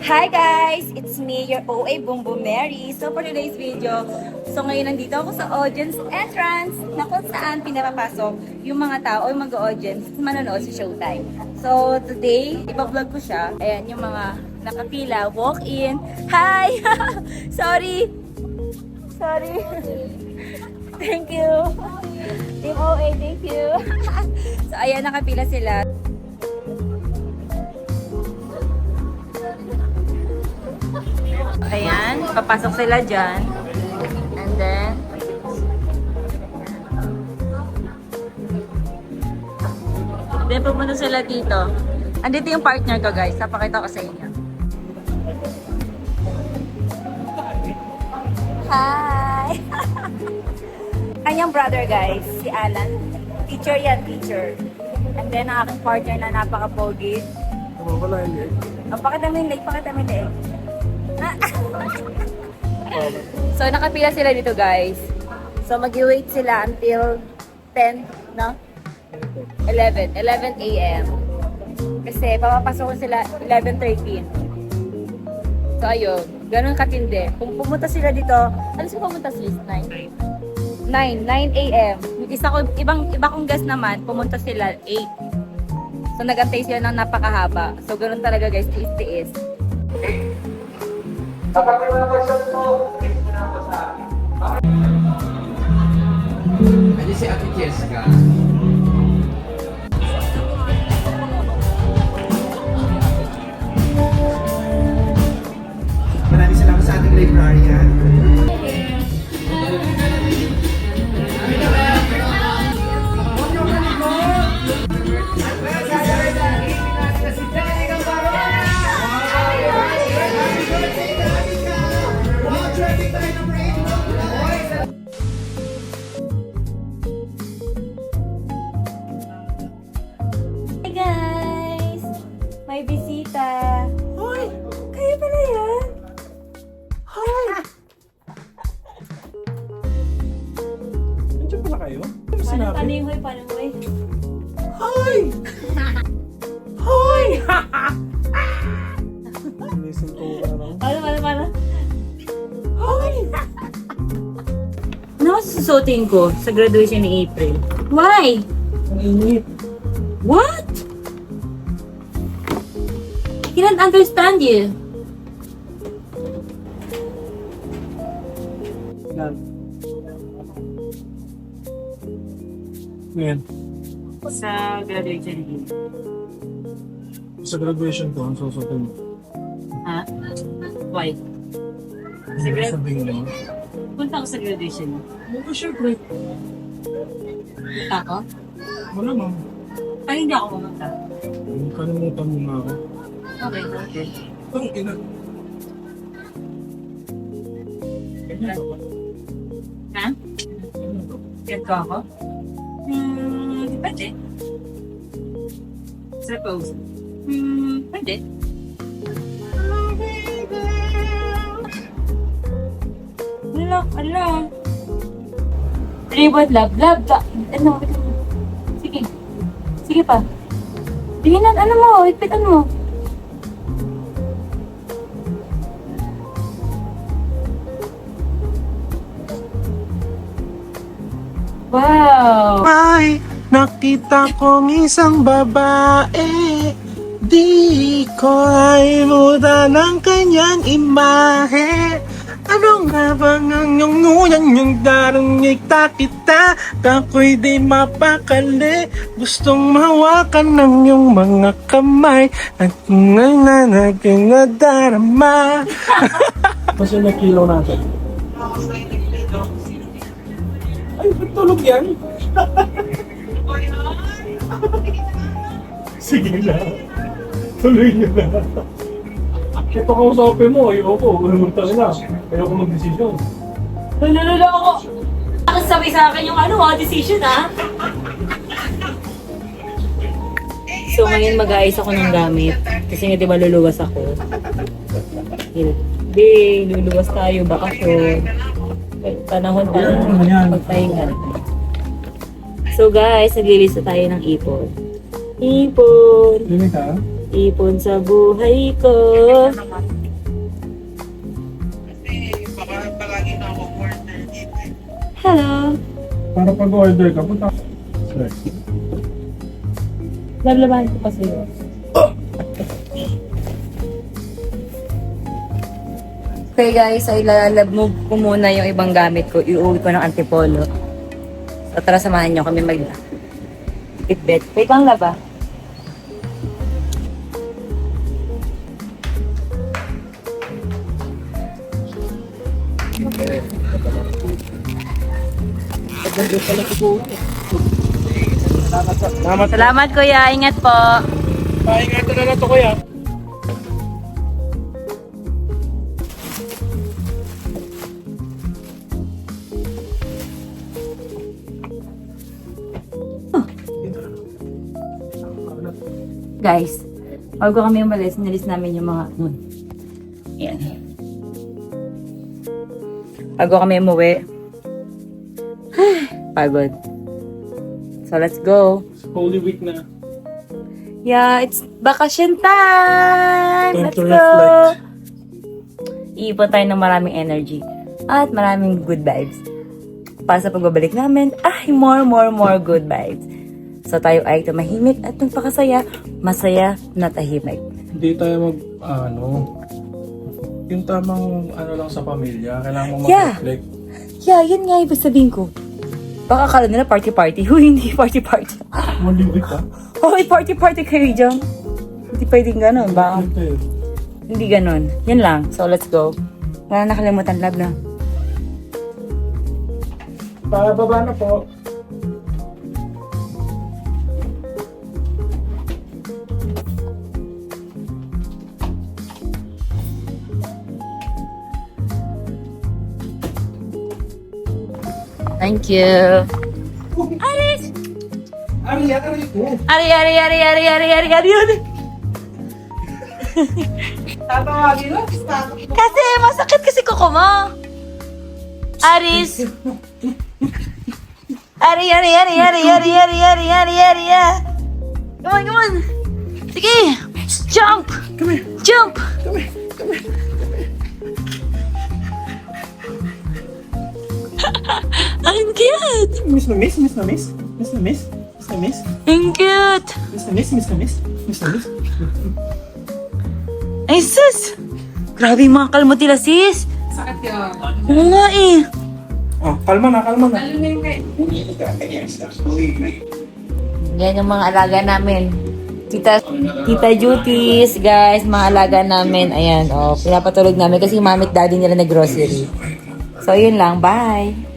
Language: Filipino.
Hi guys! It's me, your OA Bumbo Mary. So for today's video, ngayon nandito ako sa audience entrance na kung saan pinapapasok yung mga tao, yung mag-audience manonood sa Showtime. So today, ipa-vlog ko siya. Ayan, yung mga nakapila, walk-in. Hi! Sorry! Sorry! Thank you! Team OA, thank you! So ayan, nakapila sila. Ayan, papasok sila dyan. And then pupunta sila dito. Andito yung partner ko guys, napakita ko sa inyo. Hi! Kanyang brother guys, si Alan. Teacher yan, teacher. And then ang aking partner na napaka-pogi. Pakita mo yung leg, pakita mo yung leg. So, nakapila sila dito, guys. So, mag-wait sila until 10, no? 11 a.m. Kasi, papapasok sila 11:13. So, ayun. Ganun katindi. Kung pumunta sila dito, ano sila pumunta sis? 9 a.m. Iba kong guest naman, pumunta sila 8. So, nagantay sila ng napakahaba. So, ganun talaga, guys. Tiis-tiis. Kapag may mga question po, please mo na po sa akin. Ano si Ate Jessica? Maraming salamat sa ating librarian. Hey guys! May bisita! Hoy! Kayo pala yan? Hi! Nandiyan pala kayo? Ano sinabi? Paano yung hoy? Paano yung hoy? Hi! Hi! Listen ko ka na lang. Paano? Hi! Ano sususutin ko sa graduation ni April? Why? Ang init. What? I cannot understand you. Yan. Ngayon, Sa graduation ni April. sa graduation ko, ang susutin mo. Ha? Why? Sa Ano grad... sabihin mo? Punta ako sa graduation mo. Oo, syempre. Punta ako? Wala ma'am. Ay, hindi ako pumunta. Kalimutan mo na ako. Okay. Ang ina. Ganyan ka ba? Ha? Get ko ako? Pwede. Suppose. Pwede. Ala. Reward love. Ano? Sige. Sige pa. Tingnan, ano mo? Ipitan mo. Wow! Ay, nakita kong isang babae. Di ko ay muda ng kanyang imahe. Ano nga bang ang iyong nguyan yung darong kita? Ako'y di mapakali. Gustong mahawakan ng iyong mga kamay. At nga naging nadarama. Kasi nakilaw natin. Ay, ba't tulog yan? Sige na. Tuloy niyo na. Ito kausapin mo, ayoko. Umunta na. Ayoko mag-desisyon. Nalulula ako. Sabi sa akin yung decision So ngayon mag-aayos ako ng gamit. Kasi nga diba luluwas ako. Hindi, luluwas tayo, bakasyon. Panahon pa lang pagpahinga. So guys, naglilista tayo ng ipon. Ipon! Limit ha? Ipon sa buhay ko. Hello! Para pag-order ka, punta. Sir. Lablabahan ko pa sa'yo. Okay guys, so ilalab-move ko muna yung ibang gamit ko. Iuwi ko ng Antipolo. So tara, samahan nyo kami mag-bitbit. Wait lang laba. Salamat kuya, ingat po. Paingatan na lang to kuya. Guys, bago kami umalis, nilis namin yung mga, Ayan. Bago kami umuwi, pagod. So let's go. Holy Week na. Yeah, it's vacation time! Time Let's to go! reflect. Iipon tayo ng maraming energy at maraming good vibes. Para sa pagbabalik namin, more good vibes. So tayo ay tumahimik at magpakasaya, masaya na tahimik. Hindi tayo yung tamang lang sa pamilya. Kailangan mo Yeah. mag-reflect. Yeah, yun nga ibig sabihin ko. Baka akala nila party-party. Huy, hindi party-party. Holy Week ha? Hoy, party-party kayo dyan. Hindi pwedeng ganun. Baka hindi ganun. Yan lang. So let's go. Wala nakalimutan, love na. Baba na po. Thank you. Aris! Ari, yun. Kasi masakit kasi kuko mo. Aris! Ari. Come on. Sige! Jump! Jump! Ang cute! Miss na miss. Ang cute! Ay, sis! Grabe yung mga kalmo tila, sis! Sakit yun. Oo nga eh. Oh, kalma na. Yan yung mga alaga namin. Tita Duties, guys, mga alaga namin. Ayan, pinapatulog namin kasi yung mami at daddy nila na grocery. So, yun lang. Bye!